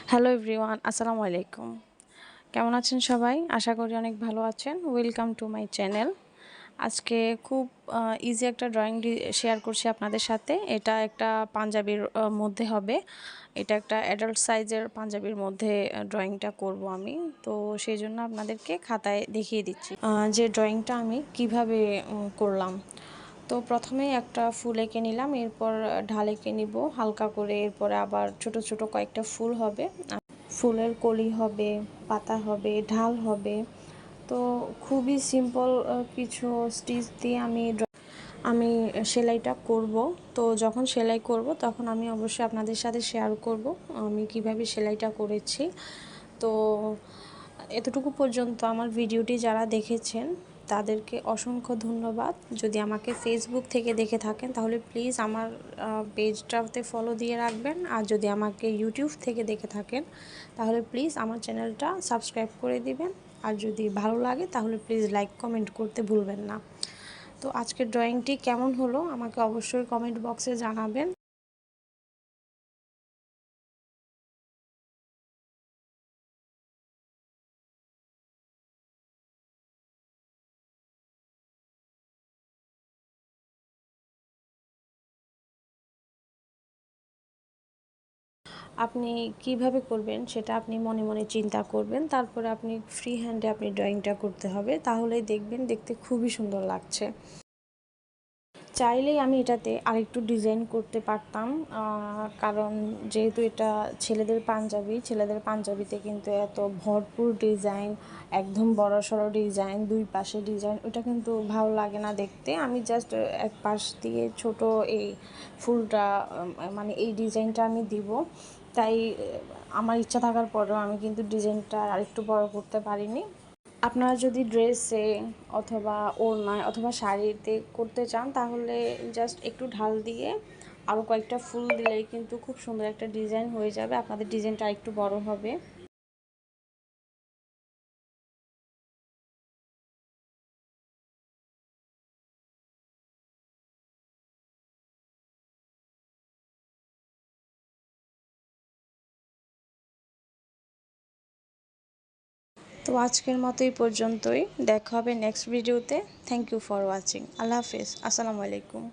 Hello everyone, আসসালামু আলাইকুম। কেমন আছেন সবাই? আশা করি অনেক ভালো আছেন। Welcome to my channel. আজকে খুব ইজি একটা ড্রয়িং শেয়ার করছি আপনাদের সাথে। এটা একটা পাঞ্জাবির মধ্যে হবে। এটা একটা অ্যাডাল্ট সাইজের পাঞ্জাবির মধ্যে ড্রয়িংটা করব আমি। তো সেই জন্য আপনাদেরকে খাতায় দেখিয়ে দিচ্ছি যে ড্রয়িংটা আমি কিভাবে করলাম। তো প্রথমেই একটা ফুল এঁকে নিলাম, এরপর ঢাল এঁকে নিব হালকা করে, এরপরে আবার ছোট ছোট কয়েকটা ফুল হবে, ফুলের কলি হবে, পাতা হবে, ঢাল হবে। তো খুবই সিম্পল কিছু স্টিচ দিয়ে আমি সেলাইটা করব। তো যখন সেলাই করব তখন আমি অবশ্যই আপনাদের সাথে শেয়ার করব আমি কিভাবে সেলাইটা করেছি। তো এতটুকু পর্যন্ত আমার ভিডিওটি যারা দেখেছেন তাদেরকে অসংখ্য ধন্যবাদ। যদি আমাকে ফেসবুক থেকে দেখে থাকেন তাহলে প্লিজ আমার পেজটাতে ফলো দিয়ে রাখবেন, আর যদি আমাকে ইউটিউব থেকে দেখে থাকেন তাহলে প্লিজ আমার চ্যানেলটা সাবস্ক্রাইব করে দিবেন। আর যদি ভালো লাগে তাহলে প্লিজ লাইক কমেন্ট করতে ভুলবেন না। তো আজকের ড্রয়িংটি কেমন হলো আমাকে অবশ্যই কমেন্ট বক্সে জানাবেন। আপনি কিভাবে করবেন সেটা আপনি মনে মনে চিন্তা করবেন, তারপরে আপনি ফ্রি হ্যান্ডে আপনি ড্রয়িংটা করতে হবে, তাহলেই দেখবেন দেখতে খুবই সুন্দর লাগছে। চাইলেই আমি এটাতে আরেকটু ডিজাইন করতে পারতাম, কারণ যেহেতু এটা ছেলেদের পাঞ্জাবিতে কিন্তু এত ভরপুর ডিজাইন, একদম বড়সড় ডিজাইন, দুই পাশে ডিজাইন, ওটা কিন্তু ভালো লাগে না দেখতে। আমি জাস্ট এক পাশ দিয়ে ছোট এই ফুলটা মানে এই ডিজাইনটা আমি দিব, তাই আমার ইচ্ছা থাকার পরেও আমি কিন্তু ডিজাইনটা আরেকটু বড় করতে পারিনি। আপনারা যদি ড্রেসে অথবা ওড়নায় অথবা শাড়িতে করতে চান তাহলে জাস্ট একটু ঢাল দিয়ে আরও কয়েকটা ফুল দিলেই কিন্তু খুব সুন্দর একটা ডিজাইন হয়ে যাবে, আপনাদের ডিজাইনটা আরেকটু বড় হবে। তো আজকের মতো এই পর্যন্তই, দেখা হবে নেক্সট ভিডিওতে। Thank you for watching. আল্লাহ হাফেজ, আসসালামু আলাইকুম।